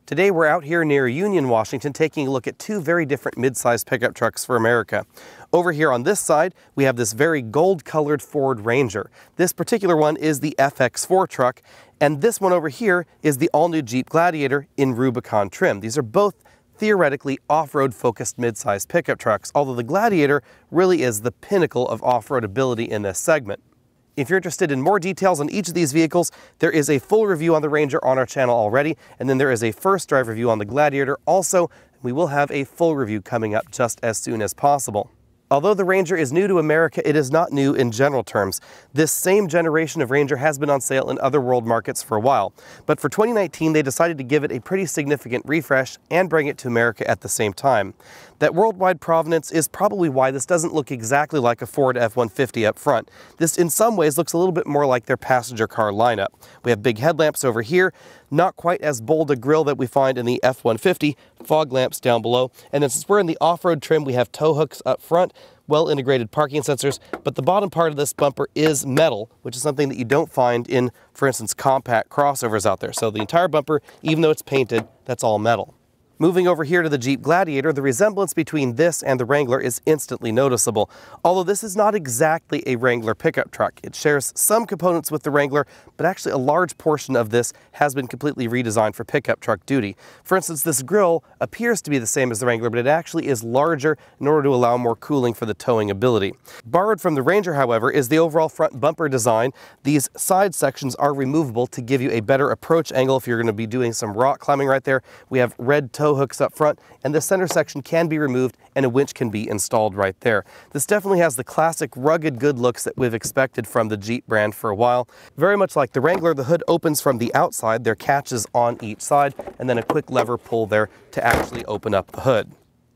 Today we're out here near Union, Washington, taking a look at two very different mid-size pickup trucks for America. Over here on this side, we have this very gold-colored Ford Ranger. This particular one is the FX4 truck, and this one over here is the all-new Jeep Gladiator in Rubicon trim. These are both theoretically off-road focused mid-size pickup trucks, although the Gladiator really is the pinnacle of off-road ability in this segment. If you're interested in more details on each of these vehicles, there is a full review on the Ranger on our channel already, and then there is a first drive review on the Gladiator also. We will have a full review coming up just as soon as possible. Although the Ranger is new to America, it is not new in general terms. This same generation of Ranger has been on sale in other world markets for a while, but for 2019 they decided to give it a pretty significant refresh and bring it to America at the same time. That worldwide provenance is probably why this doesn't look exactly like a Ford F-150 up front. This in some ways looks a little bit more like their passenger car lineup. We have big headlamps over here, not quite as bold a grille that we find in the F-150, fog lamps down below, and then since we're in the off-road trim, we have tow hooks up front, well-integrated parking sensors, but the bottom part of this bumper is metal, which is something that you don't find in, for instance, compact crossovers out there. So the entire bumper, even though it's painted, that's all metal. Moving over here to the Jeep Gladiator, the resemblance between this and the Wrangler is instantly noticeable. Although this is not exactly a Wrangler pickup truck. It shares some components with the Wrangler, but actually a large portion of this has been completely redesigned for pickup truck duty. For instance, this grille appears to be the same as the Wrangler, but it actually is larger in order to allow more cooling for the towing ability. Borrowed from the Ranger, however, is the overall front bumper design. These side sections are removable to give you a better approach angle if you're going to be doing some rock climbing right there. We have red tow hooks up front, and the center section can be removed and a winch can be installed right there. This definitely has the classic rugged good looks that we've expected from the Jeep brand for a while. Very much like the Wrangler, the hood opens from the outside. There are catches on each side and then a quick lever pull there to actually open up the hood.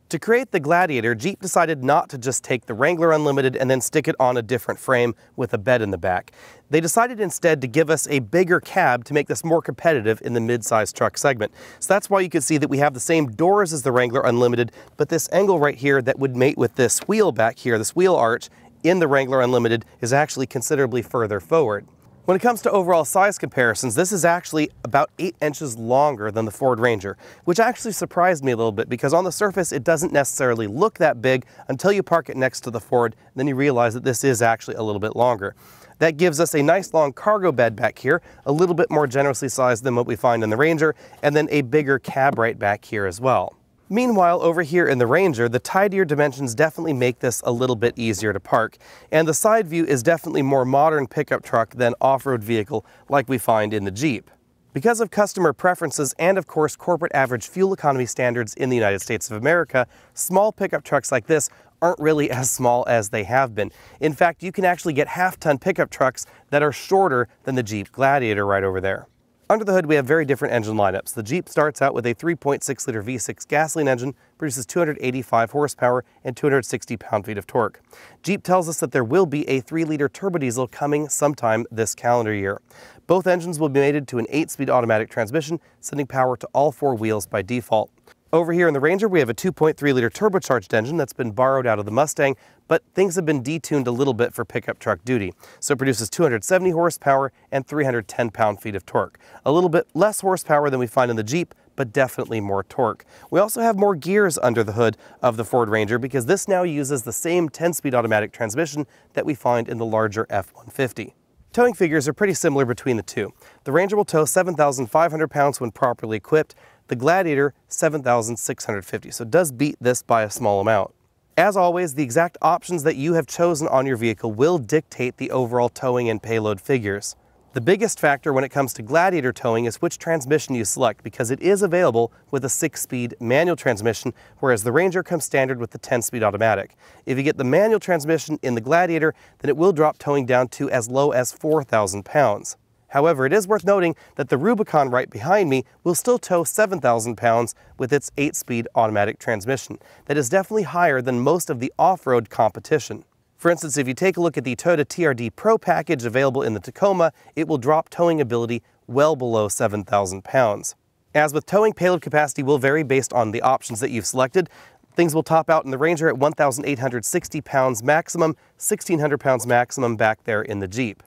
To create the Gladiator, Jeep decided not to just take the Wrangler Unlimited and then stick it on a different frame with a bed in the back. They decided instead to give us a bigger cab to make this more competitive in the mid-size truck segment. So that's why you can see that we have the same doors as the Wrangler Unlimited, but this angle right here that would mate with this wheel back here, this wheel arch in the Wrangler Unlimited, is actually considerably further forward. When it comes to overall size comparisons, this is actually about 8 inches longer than the Ford Ranger, which actually surprised me a little bit because on the surface it doesn't necessarily look that big until you park it next to the Ford, and then you realize that this is actually a little bit longer. That gives us a nice long cargo bed back here, a little bit more generously sized than what we find in the Ranger, and then a bigger cab right back here as well. Meanwhile, over here in the Ranger, the tidier dimensions definitely make this a little bit easier to park, and the side view is definitely more modern pickup truck than off-road vehicle like we find in the Jeep. Because of customer preferences and of course corporate average fuel economy standards in the United States of America, small pickup trucks like this aren't really as small as they have been. In fact, you can actually get half-ton pickup trucks that are shorter than the Jeep Gladiator right over there. Under the hood, we have very different engine lineups. The Jeep starts out with a 3.6-liter V6 gasoline engine, produces 285 horsepower and 260 pound-feet of torque. Jeep tells us that there will be a 3-liter turbo diesel coming sometime this calendar year. Both engines will be mated to an 8-speed automatic transmission, sending power to all 4 wheels by default. Over here in the Ranger, we have a 2.3-liter turbocharged engine that's been borrowed out of the Mustang, but things have been detuned a little bit for pickup truck duty. So it produces 270 horsepower and 310 pound-feet of torque. A little bit less horsepower than we find in the Jeep, but definitely more torque. We also have more gears under the hood of the Ford Ranger because this now uses the same 10-speed automatic transmission that we find in the larger F-150. Towing figures are pretty similar between the two. The Ranger will tow 7,500 pounds when properly equipped. The Gladiator, 7,650, so it does beat this by a small amount. As always, the exact options that you have chosen on your vehicle will dictate the overall towing and payload figures. The biggest factor when it comes to Gladiator towing is which transmission you select because it is available with a 6-speed manual transmission, whereas the Ranger comes standard with the 10-speed automatic. If you get the manual transmission in the Gladiator, then it will drop towing down to as low as 4,000 pounds. However, it is worth noting that the Rubicon right behind me will still tow 7,000 pounds with its 8-speed automatic transmission. That is definitely higher than most of the off-road competition. For instance, if you take a look at the Toyota TRD Pro package available in the Tacoma, it will drop towing ability well below 7,000 pounds. As with towing, payload capacity will vary based on the options that you've selected. Things will top out in the Ranger at 1,860 pounds maximum, 1,600 pounds maximum back there in the Jeep.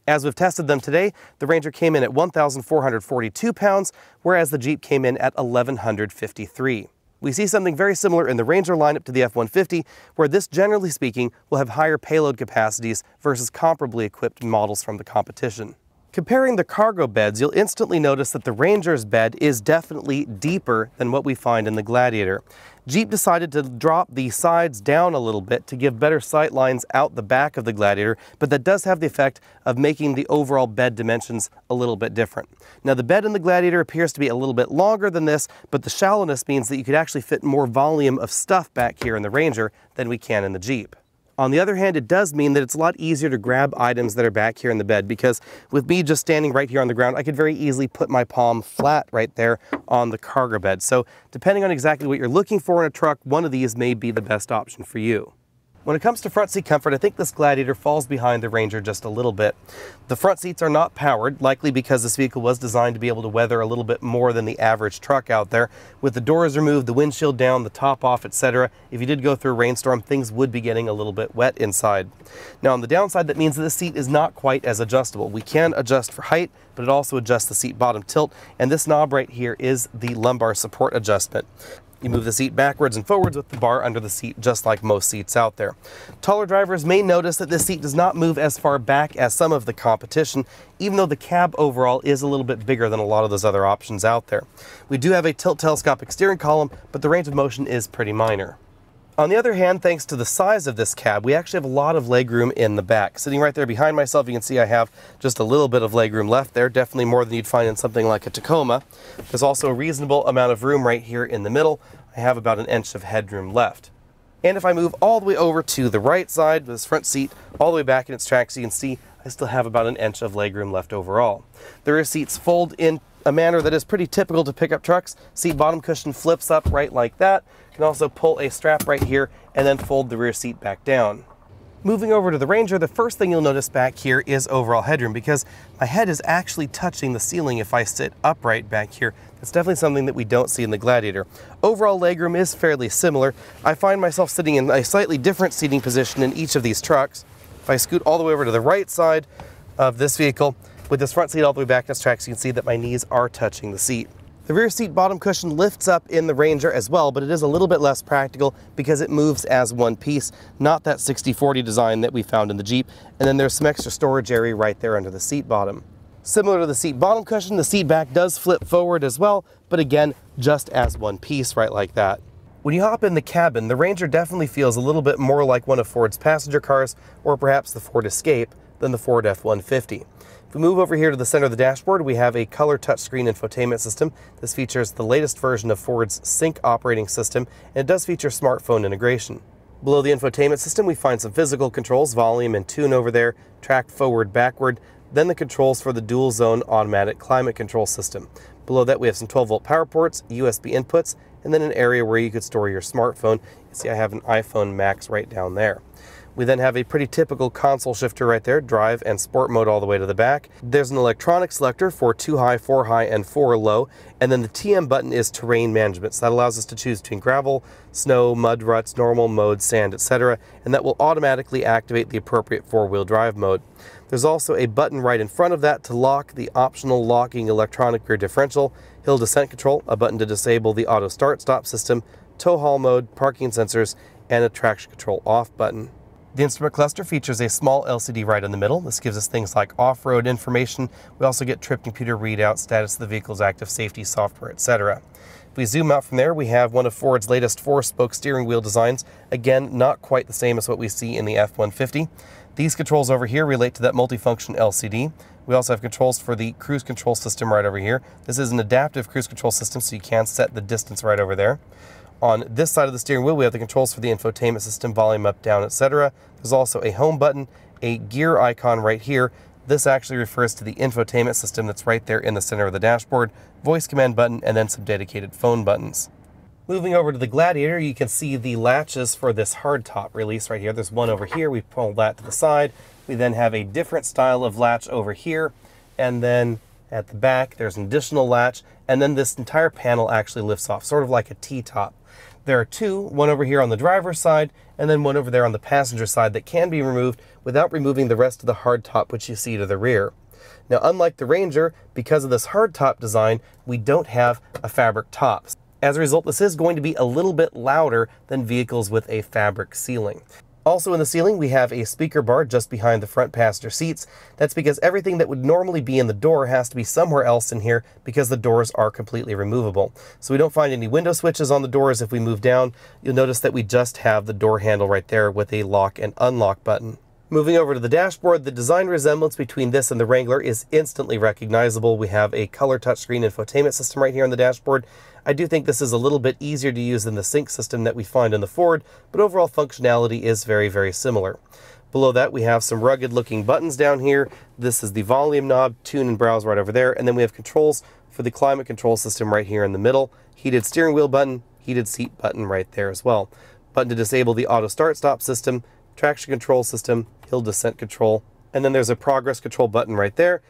As we've tested them today, the Ranger came in at 1,442 pounds, whereas the Jeep came in at 1,153. We see something very similar in the Ranger lineup to the F-150, where this, generally speaking, will have higher payload capacities versus comparably equipped models from the competition. Comparing the cargo beds, you'll instantly notice that the Ranger's bed is definitely deeper than what we find in the Gladiator. Jeep decided to drop the sides down a little bit to give better sight lines out the back of the Gladiator, but that does have the effect of making the overall bed dimensions a little bit different. Now, the bed in the Gladiator appears to be a little bit longer than this, but the shallowness means that you could actually fit more volume of stuff back here in the Ranger than we can in the Jeep. On the other hand, it does mean that it's a lot easier to grab items that are back here in the bed, because with me just standing right here on the ground, I could very easily put my palm flat right there on the cargo bed. So depending on exactly what you're looking for in a truck, one of these may be the best option for you. When it comes to front seat comfort, I think this Gladiator falls behind the Ranger just a little bit. The front seats are not powered, likely because this vehicle was designed to be able to weather a little bit more than the average truck out there. With the doors removed, the windshield down, the top off, etc., if you did go through a rainstorm, things would be getting a little bit wet inside. Now, on the downside, that means that the seat is not quite as adjustable. We can adjust for height, but it also adjusts the seat bottom tilt, and this knob right here is the lumbar support adjustment. You move the seat backwards and forwards with the bar under the seat, just like most seats out there. Taller drivers may notice that this seat does not move as far back as some of the competition, even though the cab overall is a little bit bigger than a lot of those other options out there. We do have a tilt telescopic steering column, but the range of motion is pretty minor. On the other hand, thanks to the size of this cab, we actually have a lot of legroom in the back. Sitting right there behind myself, you can see I have just a little bit of legroom left there, definitely more than you'd find in something like a Tacoma. There's also a reasonable amount of room right here in the middle. I have about an inch of headroom left. And if I move all the way over to the right side, with this front seat all the way back in its tracks, you can see I still have about an inch of legroom left overall. The rear seats fold in a manner that is pretty typical to pickup trucks. Seat bottom cushion flips up right like that. You can also pull a strap right here and then fold the rear seat back down. Moving over to the Ranger, the first thing you'll notice back here is overall headroom, because my head is actually touching the ceiling if I sit upright back here. That's definitely something that we don't see in the Gladiator. Overall legroom is fairly similar. I find myself sitting in a slightly different seating position in each of these trucks. If I scoot all the way over to the right side of this vehicle, with this front seat all the way back in its tracks, you can see that my knees are touching the seat. The rear seat bottom cushion lifts up in the Ranger as well, but it is a little bit less practical because it moves as one piece, not that 60/40 design that we found in the Jeep. And then there's some extra storage area right there under the seat bottom. Similar to the seat bottom cushion, the seat back does flip forward as well, but again, just as one piece right like that. When you hop in the cabin, the Ranger definitely feels a little bit more like one of Ford's passenger cars, or perhaps the Ford Escape, than the Ford F-150. If we move over here to the center of the dashboard, we have a color touchscreen infotainment system. This features the latest version of Ford's Sync operating system, and it does feature smartphone integration. Below the infotainment system, we find some physical controls, volume and tune over there, track forward, backward, then the controls for the dual zone automatic climate control system. Below that, we have some 12-volt power ports, USB inputs, and then an area where you could store your smartphone. You see I have an iPhone Max right down there. We then have a pretty typical console shifter right there, drive and sport mode all the way to the back. There's an electronic selector for 2 high, 4 high, and 4 low. And then the TM button is terrain management. So that allows us to choose between gravel, snow, mud ruts, normal mode, sand, etc. And that will automatically activate the appropriate 4-wheel drive mode. There's also a button right in front of that to lock the optional locking electronic rear differential, hill descent control, a button to disable the auto start-stop system, tow haul mode, parking sensors, and a traction control off button. The instrument cluster features a small LCD right in the middle. This gives us things like off-road information. We also get trip computer readout, status of the vehicle's active safety software, etc. If we zoom out from there, we have one of Ford's latest 4-spoke steering wheel designs. Again, not quite the same as what we see in the F-150. These controls over here relate to that multifunction LCD. We also have controls for the cruise control system right over here. This is an adaptive cruise control system, so you can set the distance right over there. On this side of the steering wheel, we have the controls for the infotainment system, volume up, down, etc. There's also a home button, a gear icon right here. This actually refers to the infotainment system that's right there in the center of the dashboard, voice command button, and then some dedicated phone buttons. Moving over to the Gladiator, you can see the latches for this hardtop release right here. There's one over here. We pull that to the side. We then have a different style of latch over here, and then at the back, there's an additional latch, and then this entire panel actually lifts off, sort of like a T-top. There are two, one over here on the driver's side, and then one over there on the passenger side that can be removed without removing the rest of the hardtop which you see to the rear. Now, unlike the Ranger, because of this hardtop design, we don't have a fabric top. As a result, this is going to be a little bit louder than vehicles with a fabric ceiling. Also in the ceiling, we have a speaker bar just behind the front passenger seats. That's because everything that would normally be in the door has to be somewhere else in here because the doors are completely removable. So we don't find any window switches on the doors. If we move down, you'll notice that we just have the door handle right there with a lock and unlock button. Moving over to the dashboard, the design resemblance between this and the Wrangler is instantly recognizable. We have a color touchscreen infotainment system right here on the dashboard. I do think this is a little bit easier to use than the sync system that we find in the Ford, but overall functionality is very, very similar. Below that, we have some rugged looking buttons down here. This is the volume knob, tune and browse right over there, and then we have controls for the climate control system right here in the middle. Heated steering wheel button, heated seat button right there as well. Button to disable the auto start stop system, traction control system, hill descent control, and then there's a progress control button right there.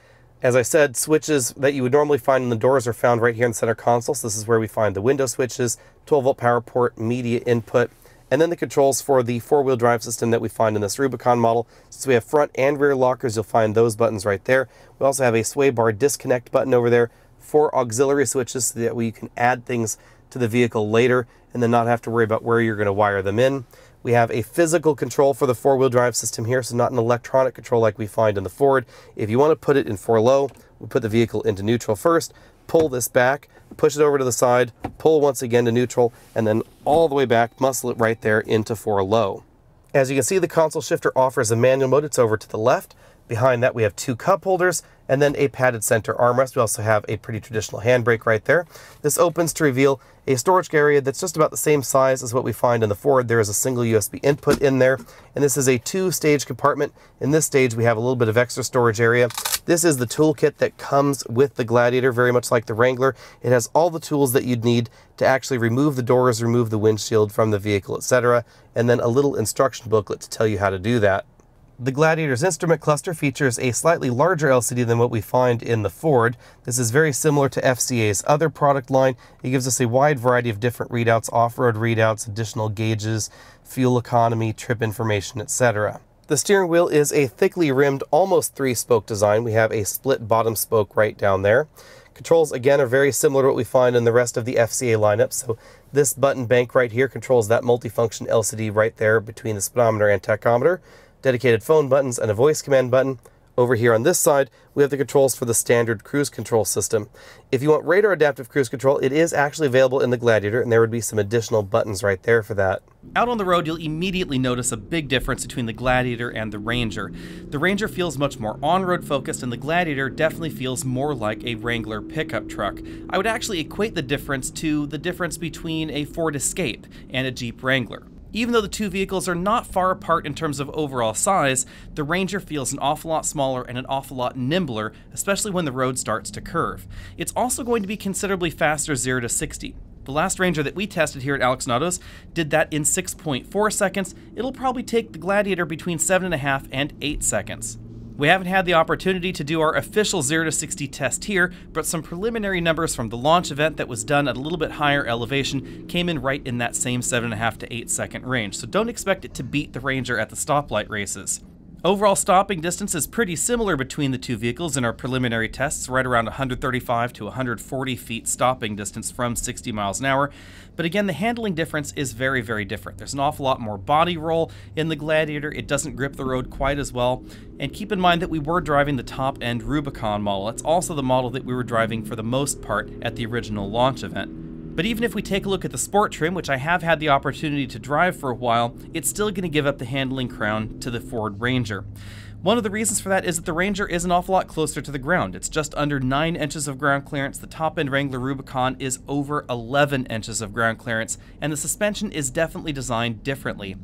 As I said, switches that you would normally find in the doors are found right here in the center console. So this is where we find the window switches, 12-volt power port, media input, and then the controls for the four-wheel drive system that we find in this Rubicon model. Since we have front and rear lockers, you'll find those buttons right there. We also have a sway bar disconnect button over there, 4 auxiliary switches so that you can add things to the vehicle later and then not have to worry about where you're going to wire them in. We have a physical control for the four-wheel drive system here, so not an electronic control like we find in the Ford. If you want to put it in 4 low, we'll put the vehicle into neutral first, pull this back, push it over to the side, pull once again to neutral, and then all the way back, muscle it right there into 4 low. As you can see, the console shifter offers a manual mode. It's over to the left. Behind that, we have 2 cup holders and then a padded center armrest. We also have a pretty traditional handbrake right there. This opens to reveal a storage area that's just about the same size as what we find in the Ford. There is a single USB input in there, and this is a 2-stage compartment. In this stage, we have a little bit of extra storage area. This is the toolkit that comes with the Gladiator, very much like the Wrangler. It has all the tools that you'd need to actually remove the doors, remove the windshield from the vehicle, etc., and then a little instruction booklet to tell you how to do that. The Gladiator's instrument cluster features a slightly larger LCD than what we find in the Ford. This is very similar to FCA's other product line. It gives us a wide variety of different readouts, off-road readouts, additional gauges, fuel economy, trip information, etc. The steering wheel is a thickly rimmed, almost 3-spoke design. We have a split bottom spoke right down there. Controls, again, are very similar to what we find in the rest of the FCA lineup. So this button bank right here controls that multifunction LCD right there between the speedometer and tachometer. Dedicated phone buttons and a voice command button. Over here on this side, we have the controls for the standard cruise control system. If you want radar adaptive cruise control, it is actually available in the Gladiator, and there would be some additional buttons right there for that. Out on the road, you'll immediately notice a big difference between the Gladiator and the Ranger. The Ranger feels much more on-road focused, and the Gladiator definitely feels more like a Wrangler pickup truck. I would actually equate the difference to the difference between a Ford Escape and a Jeep Wrangler. Even though the two vehicles are not far apart in terms of overall size, the Ranger feels an awful lot smaller and an awful lot nimbler, especially when the road starts to curve. It's also going to be considerably faster 0 to 60. The last Ranger that we tested here at Alex Autos did that in 6.4 seconds. It'll probably take the Gladiator between 7.5 and 8 seconds. We haven't had the opportunity to do our official 0 to 60 test here, but some preliminary numbers from the launch event that was done at a little bit higher elevation came in right in that same 7.5 to 8 second range, so don't expect it to beat the Ranger at the stoplight races. Overall stopping distance is pretty similar between the two vehicles in our preliminary tests, right around 135 to 140 feet stopping distance from 60 miles an hour. But again, the handling difference is very, very different. There's an awful lot more body roll in the Gladiator. It doesn't grip the road quite as well. And keep in mind that we were driving the top-end Rubicon model. It's also the model that we were driving for the most part at the original launch event. But even if we take a look at the Sport trim, which I have had the opportunity to drive for a while, it's still going to give up the handling crown to the Ford Ranger. One of the reasons for that is that the Ranger is an awful lot closer to the ground. It's just under 9 inches of ground clearance. The top-end Wrangler Rubicon is over 11 inches of ground clearance, and the suspension is definitely designed differently.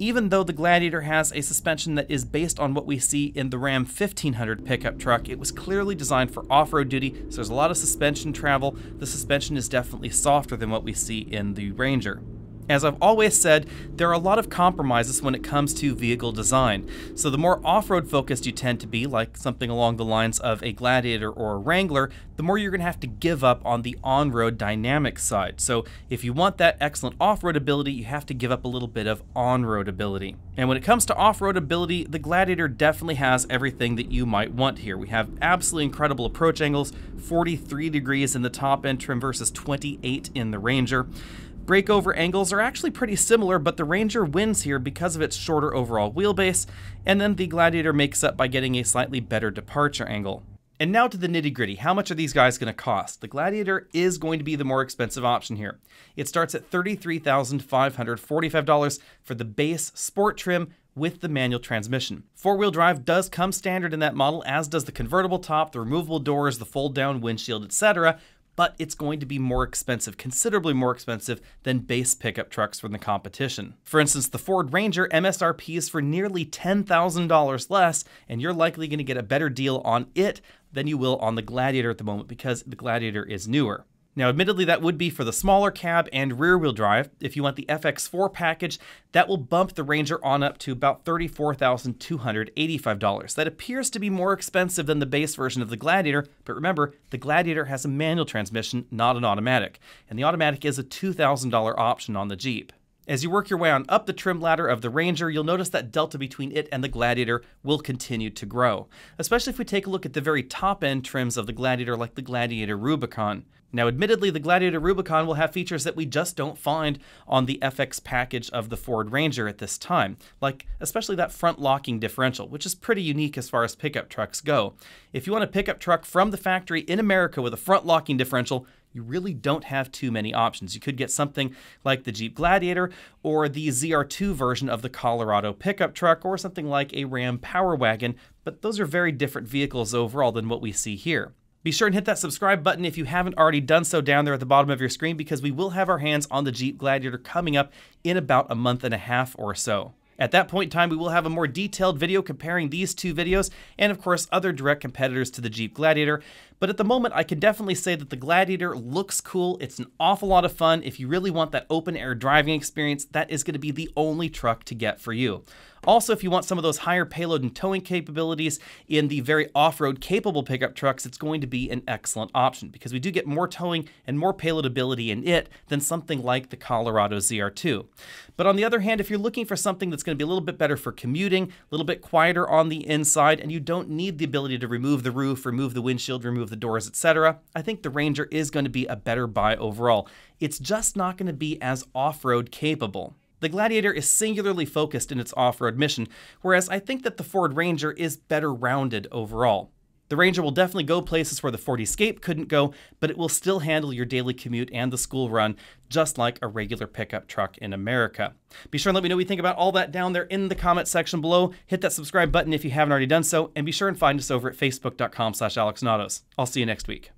Even though the Gladiator has a suspension that is based on what we see in the Ram 1500 pickup truck, it was clearly designed for off-road duty, so there's a lot of suspension travel. The suspension is definitely softer than what we see in the Ranger. As I've always said, there are a lot of compromises when it comes to vehicle design. So the more off-road focused you tend to be, like something along the lines of a Gladiator or a Wrangler, the more you're going to have to give up on the on-road dynamic side. So if you want that excellent off-road ability, you have to give up a little bit of on-road ability. And when it comes to off-road ability, the Gladiator definitely has everything that you might want here. We have absolutely incredible approach angles, 43 degrees in the top end trim versus 28 in the Ranger. Breakover angles are actually pretty similar, but the Ranger wins here because of its shorter overall wheelbase, and then the Gladiator makes up by getting a slightly better departure angle. And now to the nitty-gritty. How much are these guys going to cost? The Gladiator is going to be the more expensive option here. It starts at $33,545 for the base sport trim with the manual transmission. Four-wheel drive does come standard in that model, as does the convertible top, the removable doors, the fold-down windshield, etc., but it's going to be more expensive, considerably more expensive than base pickup trucks from the competition. For instance, the Ford Ranger MSRP is for nearly $10,000 less, and you're likely going to get a better deal on it than you will on the Gladiator at the moment because the Gladiator is newer. Now, admittedly, that would be for the smaller cab and rear-wheel drive. If you want the FX4 package, that will bump the Ranger on up to about $34,285. That appears to be more expensive than the base version of the Gladiator, but remember, the Gladiator has a manual transmission, not an automatic, and the automatic is a $2,000 option on the Jeep. As you work your way on up the trim ladder of the Ranger, you'll notice that delta between it and the Gladiator will continue to grow, especially if we take a look at the very top-end trims of the Gladiator, like the Gladiator Rubicon. Now, admittedly, the Gladiator Rubicon will have features that we just don't find on the FX package of the Ford Ranger at this time, like especially that front locking differential, which is pretty unique as far as pickup trucks go. If you want a pickup truck from the factory in America with a front locking differential, you really don't have too many options. You could get something like the Jeep Gladiator or the ZR2 version of the Colorado pickup truck or something like a Ram Power Wagon, but those are very different vehicles overall than what we see here. Be sure and hit that subscribe button if you haven't already done so down there at the bottom of your screen, because we will have our hands on the Jeep Gladiator coming up in about a month and a half or so. At that point in time, we will have a more detailed video comparing these two videos and, of course, other direct competitors to the Jeep Gladiator. But at the moment, I can definitely say that the Gladiator looks cool. It's an awful lot of fun. If you really want that open-air driving experience, that is going to be the only truck to get for you. Also, if you want some of those higher payload and towing capabilities in the very off-road capable pickup trucks, it's going to be an excellent option because we do get more towing and more payload ability in it than something like the Colorado ZR2. But on the other hand, if you're looking for something that's going to be a little bit better for commuting, a little bit quieter on the inside, and you don't need the ability to remove the roof, remove the windshield, remove the doors, etc., I think the Ranger is going to be a better buy overall. It's just not going to be as off-road capable. The Gladiator is singularly focused in its off-road mission, whereas I think that the Ford Ranger is better rounded overall. The Ranger will definitely go places where the Ford Escape couldn't go, but it will still handle your daily commute and the school run just like a regular pickup truck in America. Be sure and let me know what you think about all that down there in the comment section below. Hit that subscribe button if you haven't already done so, and be sure and find us over at facebook.com/AlexNautos. I'll see you next week.